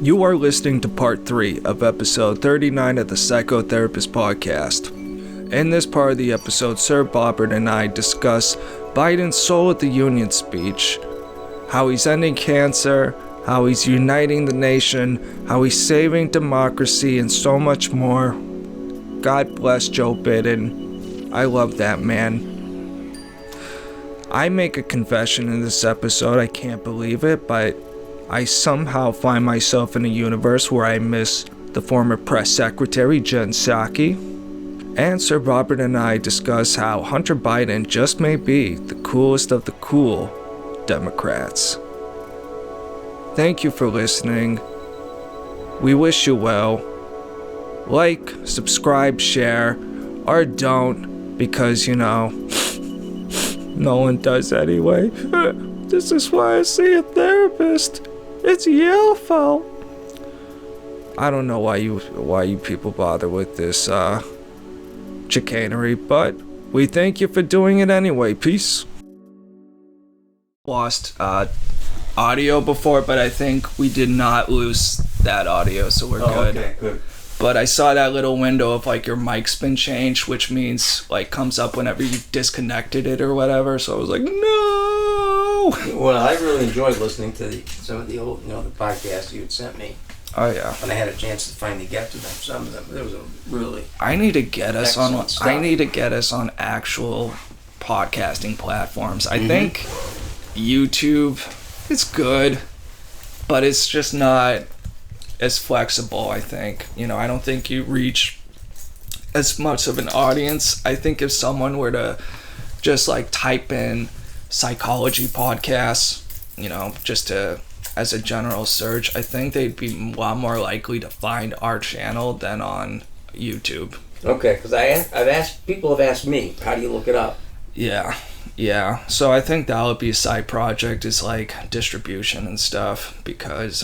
You are listening to part 3 of episode 39 of the Psychotherapist Podcast. In this part of the episode, Sir Bobbert and I discuss Biden's Soul of the Union speech, how he's ending cancer, how he's uniting the nation, how he's saving democracy, and so much more. God bless Joe Biden. I love that man. I make a confession in this episode, I can't believe it, but I somehow find myself in a universe where I miss the former press secretary, Jen Psaki. And Sir Robert and I discuss how Hunter Biden just may be the coolest of the cool Democrats. Thank you for listening. We wish you well. Like, subscribe, share, or don't, because, no one does anyway. This is why I see a therapist. It's your fault. I don't know why you people bother with this chicanery, but we thank you for doing it anyway. Peace. Lost audio before, but I think we did not lose that audio, so we're good. Okay, good. But I saw that little window of your mic's been changed, which means comes up whenever you disconnected it or whatever. So I was like, no. Well, I really enjoyed listening to some of the old, the podcasts you had sent me. Oh yeah. When I had a chance to finally get to them, some of them, there was a really. I need to get us on. stuff. I need to get us on actual podcasting platforms. I think YouTube is good, but it's just not as flexible. I think I don't think you reach as much of an audience. I think if someone were to just type in psychology podcasts, just as a general search, I think they'd be a lot more likely to find our channel than on YouTube. Okay, because people have asked me, how do you look it up? Yeah. So I think that would be a side project, is distribution and stuff, because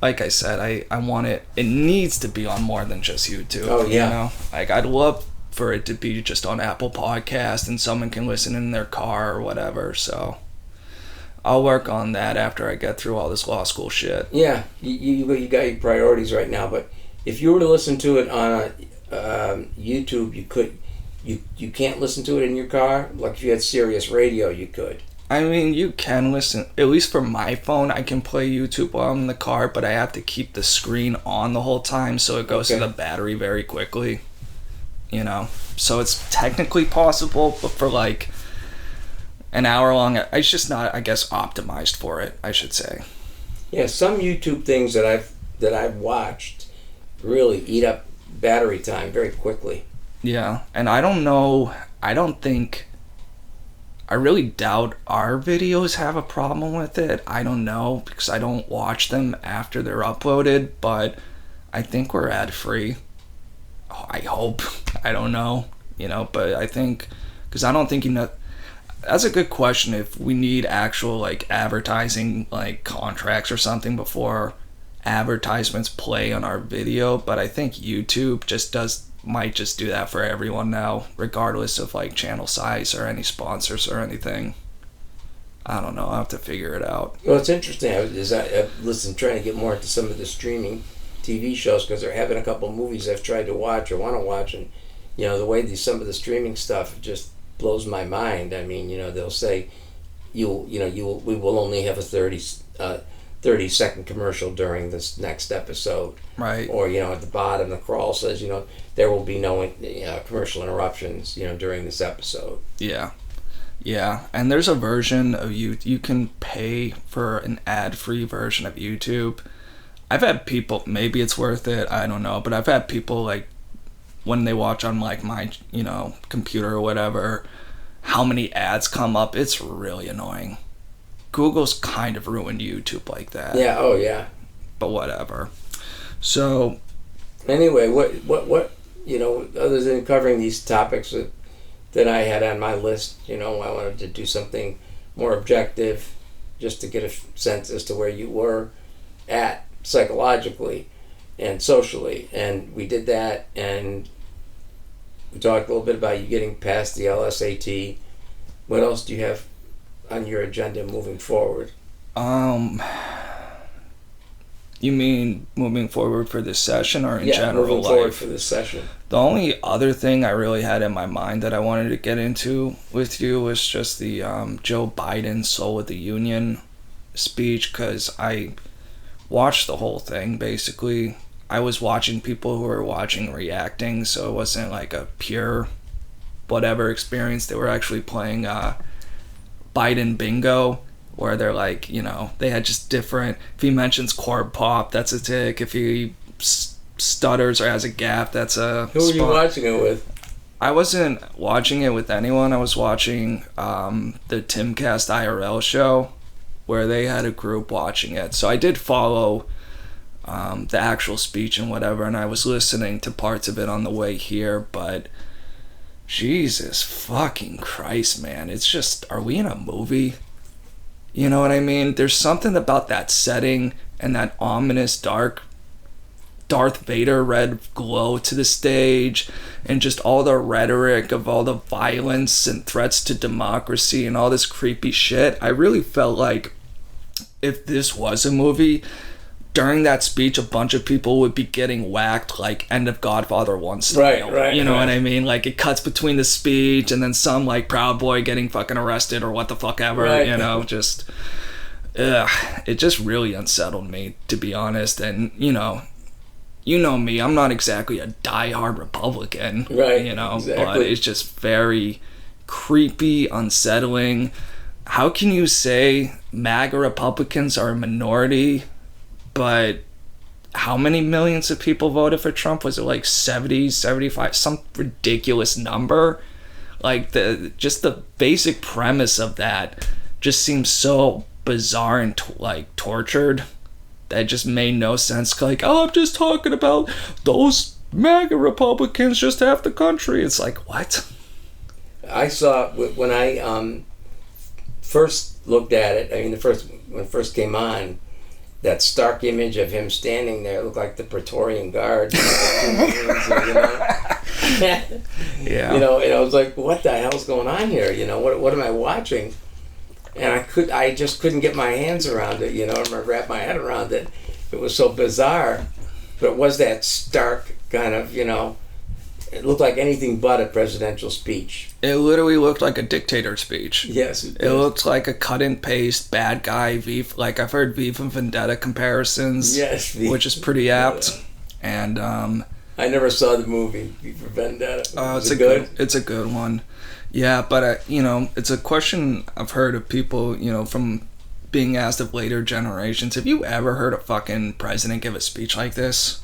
like I said, I want it needs to be on more than just YouTube. Oh yeah. I'd love for it to be just on Apple Podcast and someone can listen in their car or whatever. So I'll work on that after I get through all this law school shit. Yeah, you got your priorities right now, but if you were to listen to it on YouTube, you can't listen to it in your car. Like if you had Sirius Radio, you could. I mean, you can listen, at least for my phone, I can play YouTube while I'm in the car, but I have to keep the screen on the whole time, so it goes to the battery very quickly. So it's technically possible, but for an hour long, it's just not, I guess, optimized for it, I should say. Yeah, some YouTube things that I've watched really eat up battery time very quickly. Yeah, and I really doubt our videos have a problem with it. I don't know, because I don't watch them after they're uploaded, but I think we're ad-free. I hope. I don't know, but I think, because I don't think that's a good question, if we need actual advertising contracts or something before advertisements play on our video, but I think YouTube might just do that for everyone now, regardless of channel size or any sponsors or anything. I don't know, I'll have to figure it out. Well, it's interesting. I trying to get more into some of the streaming TV shows, because they're having a couple of movies I've tried to watch or want to watch, and the way some of the streaming stuff just blows my mind. I mean, they'll say we will only have a 30-second commercial during this next episode, right? Or at the bottom the crawl says there will be no commercial interruptions during this episode. Yeah, and there's a version of you can pay for an ad-free version of YouTube. I've had people, maybe it's worth it, I don't know, but I've had people when they watch on my computer or whatever, how many ads come up, it's really annoying. Google's kind of ruined YouTube like that. Yeah, oh yeah. But whatever. So anyway, what other than covering these topics that I had on my list, I wanted to do something more objective, just to get a sense as to where you were at psychologically and socially, and we did that, and we talked a little bit about you getting past the LSAT. What else do you have on your agenda moving forward? You mean moving forward for this session or in Yeah, general moving life? forward for this session. The only other thing I really had in my mind that I wanted to get into with you was just the Joe Biden Soul of the Union speech, because I watched the whole thing, basically. I was watching people who were watching reacting, so it wasn't like a pure whatever experience. They were actually playing Biden bingo, where they're like, you know, they had just different, if he mentions corn pop, that's a tick. If he stutters or has a gap, that's a Who were you watching it with? I wasn't watching it with anyone. I was watching the Timcast IRL show, where they had a group watching it. So I did follow the actual speech and whatever, and I was listening to parts of it on the way here, but Jesus fucking Christ, man. It's just, are we in a movie? You know what I mean? There's something about that setting and that ominous dark Darth Vader red glow to the stage, and just all the rhetoric of all the violence and threats to democracy and all this creepy shit. I really felt like if this was a movie, during that speech, a bunch of people would be getting whacked like End of Godfather 1 style. Right. You know what I mean? Like, it cuts between the speech and then some like Proud Boy getting fucking arrested or what the fuck ever, right. You know, just... it just really unsettled me, to be honest. And, you know me, I'm not exactly a diehard Republican, right? You know, exactly. But it's just very creepy, unsettling. How can you say MAGA Republicans are a minority, but how many millions of people voted for Trump? Was it like 70, 75, some ridiculous number? Like, the basic premise of that just seems so bizarre and tortured. That just made no sense. Like, oh, I'm just talking about those MAGA Republicans, just half the country. It's like, what? I saw, when I first looked at it, I mean, when it first came on, that stark image of him standing there looked like the Praetorian Guard. Yeah. You know, and I was like, what the hell's going on here? You know, what am I watching? And I just couldn't get my hands around it, you know, or wrap my head around it. It was so bizarre. But it was that stark kind of, you know, it looked like anything but a presidential speech. It literally looked like a dictator speech. Yes. It looked like a cut and paste bad guy like I've heard V from Vendetta comparisons. Yes. Which is pretty apt. And I never saw the movie V for Vendetta. Oh, it's a good one. Yeah, but you know, it's a question I've heard of people, you know, from being asked of later generations. Have you ever heard a fucking president give a speech like this?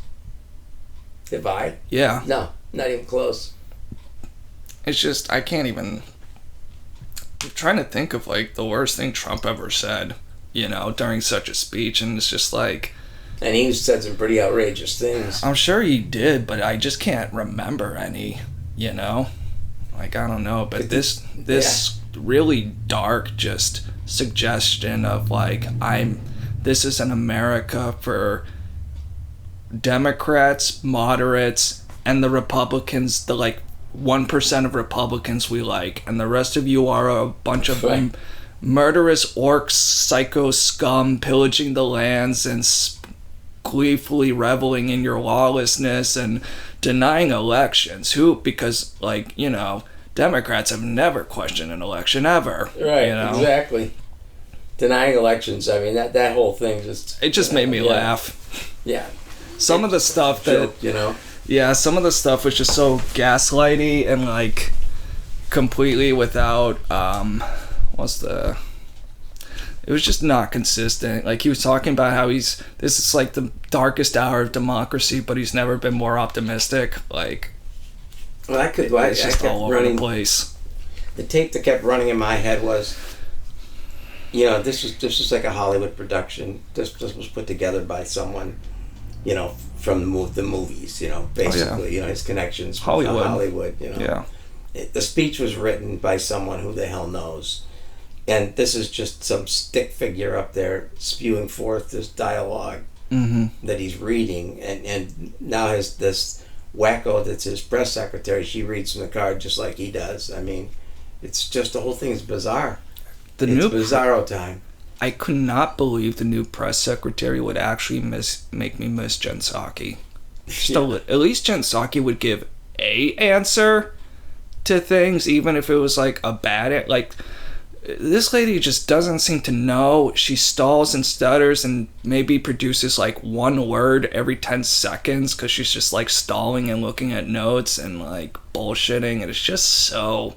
Have I? Yeah. No, not even close. It's just, I can't even... I'm trying to think of, like, the worst thing Trump ever said, you know, during such a speech, and it's just like... And he said some pretty outrageous things. I'm sure he did, but I just can't remember any, you know? Like, I don't know, but this really dark just suggestion of, like, this is an America for Democrats, moderates, and the Republicans, the, like, 1% of Republicans we like, and the rest of you are a bunch of murderous orcs, psycho scum, pillaging the lands and gleefully reveling in your lawlessness and denying elections. Because, like, you know, Democrats have never questioned an election ever. Right, you know? Exactly. Denying elections, I mean, that whole thing just... It just made me laugh. Yeah. Some of the stuff that... You know? Yeah, some of the stuff was just so gaslighty and, like, completely without, it was just not consistent. Like, he was talking about how this is like the darkest hour of democracy, but he's never been more optimistic. Like, well, it's just all over the place. The tape that kept running in my head was, you know, this was like a Hollywood production. This was put together by someone, you know, from the movies, you know, basically, you know, his connections with Hollywood, you know. Yeah. The speech was written by someone who the hell knows. And this is just some stick figure up there spewing forth this dialogue that he's reading. And now has this wacko that's his press secretary, she reads from the card just like he does. I mean, it's just, the whole thing is bizarre. It's bizarro time. I could not believe the new press secretary would actually make me miss Jen Psaki. At least Jen Psaki would give a answer to things, even if it was like a bad, like, this lady just doesn't seem to know. She stalls and stutters and maybe produces like one word every 10 seconds because she's just like stalling and looking at notes and like bullshitting. And it's just so...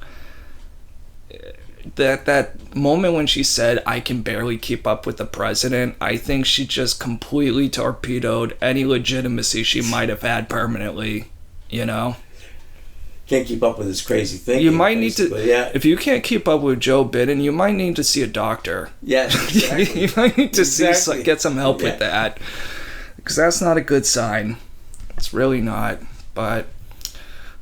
That moment when she said, "I can barely keep up with the president," I think she just completely torpedoed any legitimacy she might have had permanently, you know? Can't keep up with this crazy thing. You might need to, if you can't keep up with Joe Biden, you might need to see a doctor. Yeah, exactly. You might need to get some help with that, because that's not a good sign. It's really not. But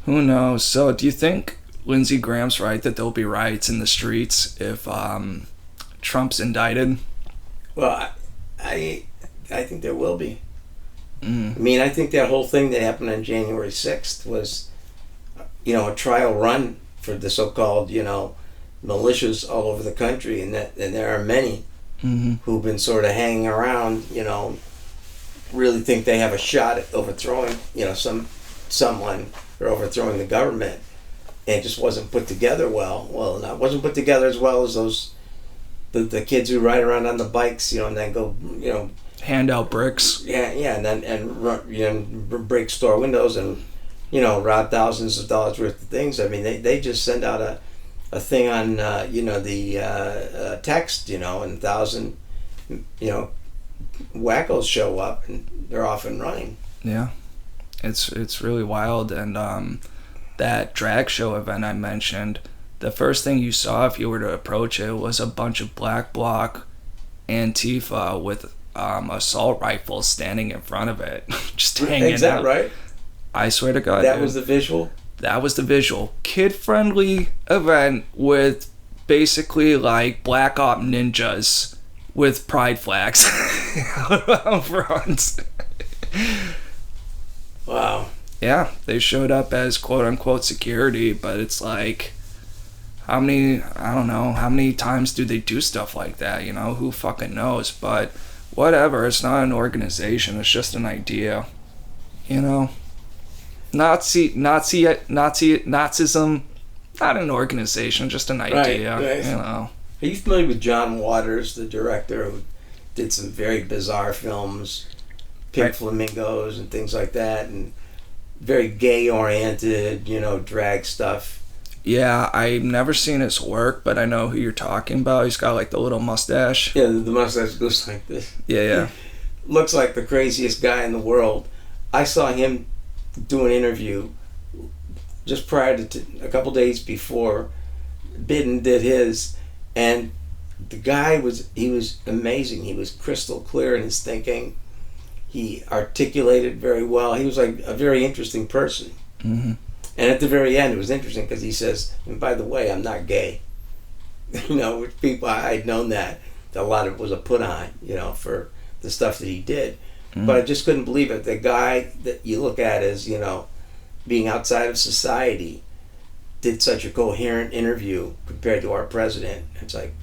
who knows? So, do you think Lindsey Graham's right that there'll be riots in the streets if Trump's indicted? Well, I think there will be. I mean, I think that whole thing that happened on January 6th was, a trial run for the so-called, militias all over the country, and there are many who've been sort of hanging around, really think they have a shot at overthrowing, someone or overthrowing the government, and it just wasn't put together well. Well, it wasn't put together as well as the kids who ride around on the bikes, and then go, hand out bricks. Yeah, and run, break store windows and, rob thousands of dollars worth of things. I mean, they just send out a thing on, the text, and 1,000, wackos show up and they're off and running. Yeah, it's really wild. And that drag show event I mentioned, the first thing you saw if you were to approach it was a bunch of black bloc Antifa with assault rifles standing in front of it, just hanging out. Is that right? I swear to God. That was the visual? That was the visual. Kid-friendly event with basically like black op ninjas with pride flags out front. Wow. Yeah, they showed up as quote-unquote security, but it's like, I don't know, how many times do they do stuff like that, Who fucking knows? But whatever, it's not an organization, it's just an idea, Nazism, not an organization, just an idea, right. Are you familiar with John Waters, the director who did some very bizarre films, Pink Flamingos and things like that, and very gay-oriented, drag stuff? Yeah, I've never seen his work, but I know who you're talking about. He's got like the little mustache. Yeah, the mustache goes like this. Yeah. Looks like the craziest guy in the world. I saw him do an interview just prior to a couple days before Biden did his, and the guy was amazing. He was crystal clear in his thinking. He articulated very well. He was like a very interesting person. Mm-hmm. And at the very end, it was interesting because he says, and by the way, I'm not gay. Which people, I'd known that a lot of it was a put on, for the stuff that he did. Mm-hmm. But I just couldn't believe it. The guy that you look at as, being outside of society did such a coherent interview compared to our president. It's like,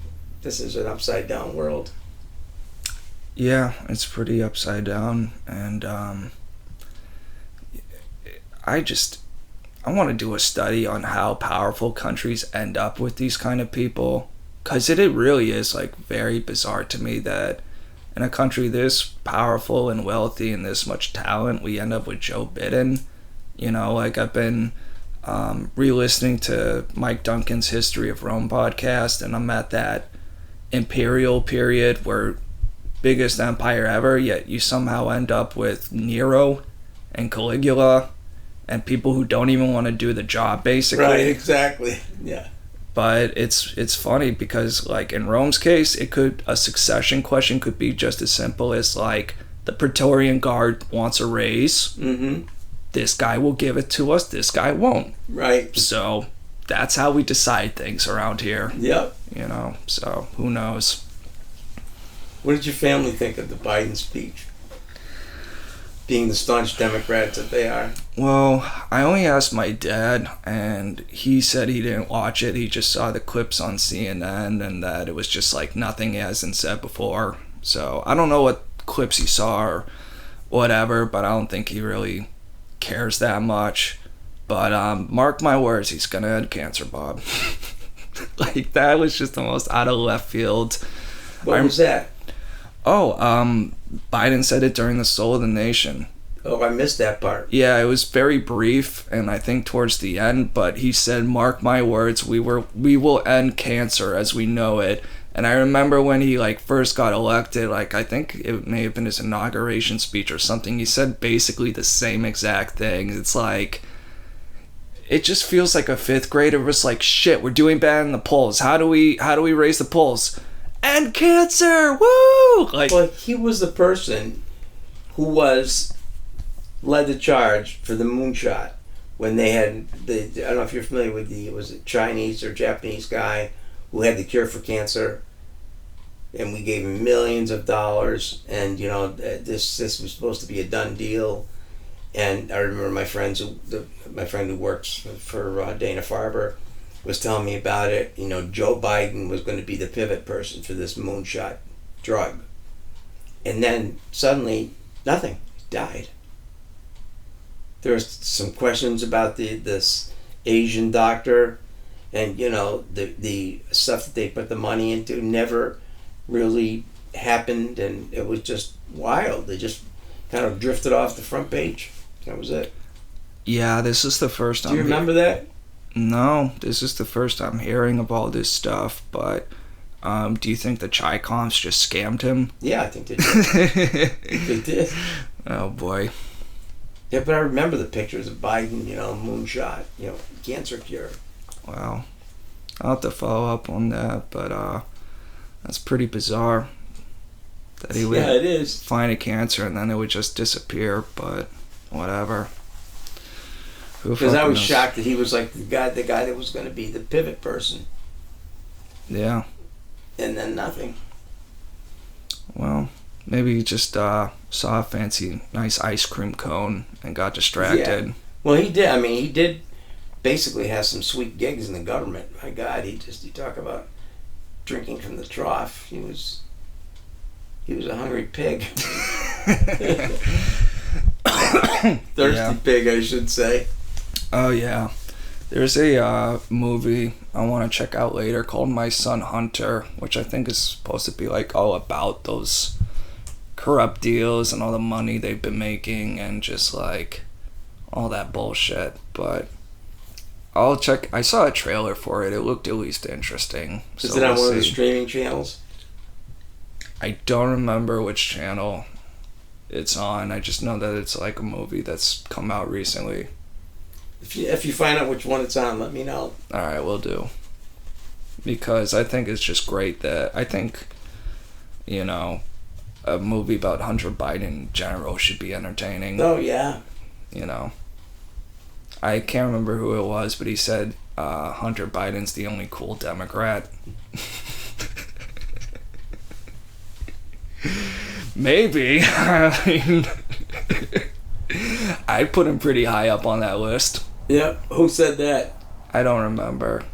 this is an upside down world. Yeah, it's pretty upside down. And I want to do a study on how powerful countries end up with these kind of people, because it really is like very bizarre to me that in a country this powerful and wealthy and this much talent, we end up with Joe Biden. Like I've been re-listening to Mike Duncan's History of Rome podcast, and I'm at that imperial period where biggest empire ever, yet you somehow end up with Nero and Caligula and people who don't even want to do the job, basically. Right, exactly. Yeah. But it's funny because, like, in Rome's case, a succession question could be just as simple as, like, the Praetorian Guard wants a raise. Mm-hmm. This guy will give it to us, this guy won't. Right. So that's how we decide things around here. Yep. So who knows? What did your family think of the Biden speech? being the staunch Democrats that they are. Well, I only asked my dad, and he said he didn't watch it. He just saw the clips on CNN, and that it was just like nothing he hasn't said before. So I don't know what clips he saw or whatever, but I don't think he really cares that much. But mark my words, he's gonna end cancer, Bob. Like, that was just the most out of left field. What was that? Oh, Biden said it during the Soul of the Nation. Oh, I missed that part. Yeah, it was very brief, and I think towards the end, but he said, mark my words, we will end cancer as we know it. And I remember when he like first got elected, like I think it may have been his inauguration speech or something, he said basically the same exact thing. It's like, it just feels like a fifth grader was like, shit, we're doing bad in the polls. How do we raise the polls? End cancer! Woo! Like, well, he was the person who led the charge for the moonshot when they had I don't know if you're familiar with was it Chinese or Japanese guy who had the cure for cancer, and we gave him millions of dollars, and this was supposed to be a done deal. And I remember my friend who works for Dana-Farber was telling me about it. Joe Biden was going to be the pivot person for this moonshot drug, and then suddenly nothing. He died. There was some questions about this Asian doctor, and the stuff that they put the money into never really happened, and it was just wild. They just kind of drifted off the front page. That was it. Yeah, this is the first time. Do you remember that? No, this is the first time hearing of all this stuff, but do you think the Chi-Coms just scammed him? Yeah, I think they did. They did. Oh, boy. Yeah, but I remember the pictures of Biden, moonshot, cancer cure. Wow. I'll have to follow up on that, but that's pretty bizarre. That he would it is. find a cancer and then it would just disappear, but whatever. Because I was shocked that he was like the guy that was going to be the pivot person. Yeah. And then nothing. Well, maybe he just saw a fancy, nice ice cream cone and got distracted. Yeah. Well, he did. I mean, he did basically have some sweet gigs in the government. My God, you talk about drinking from the trough. He was a hungry pig. Thirsty pig, I should say. Oh, yeah. There's a movie I want to check out later called My Son Hunter, which I think is supposed to be like all about those corrupt deals and all the money they've been making and just like all that bullshit. But I'll check. I saw a trailer for it. It looked at least interesting. Is it on one of the streaming channels? I don't remember which channel it's on. I just know that it's like a movie that's come out recently. If you find out which one it's on, let me know. All right, we'll do. Because I think it's just great that I think, a movie about Hunter Biden in general should be entertaining. Oh, yeah. I can't remember who it was, but he said Hunter Biden's the only cool Democrat. Maybe. I mean, I'd put him pretty high up on that list. Yeah, who said that? I don't remember.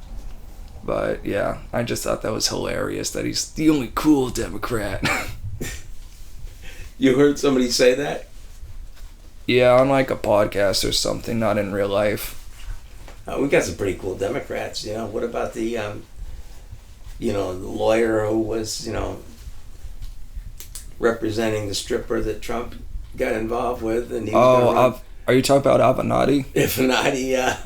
But yeah, I just thought that was hilarious that he's the only cool Democrat. You heard somebody say that? Yeah, on like a podcast or something, not in real life. We got some pretty cool Democrats. What about the, the lawyer who was, representing the stripper that Trump got involved with? And he was are you talking about Avenatti? Avenatti, yeah.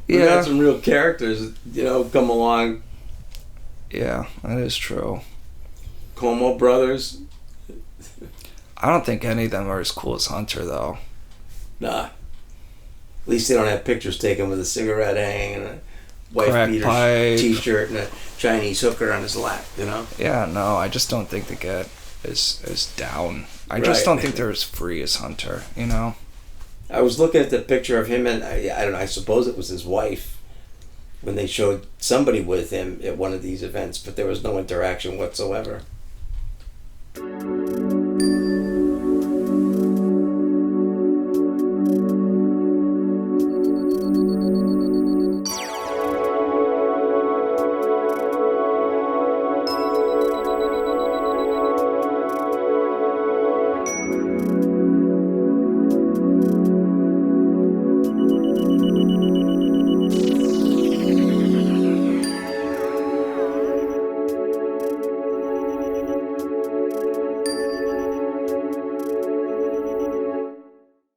We got some real characters, come along. Yeah, that is true. Como brothers. I don't think any of them are as cool as Hunter, though. Nah. At least they don't have pictures taken with a cigarette hanging and a wife-beater t-shirt and a Chinese hooker on his lap, Yeah, no, I just don't think they get as down. I just don't think they're as free as Hunter, I was looking at the picture of him and I don't know, I suppose it was his wife when they showed somebody with him at one of these events, but there was no interaction whatsoever.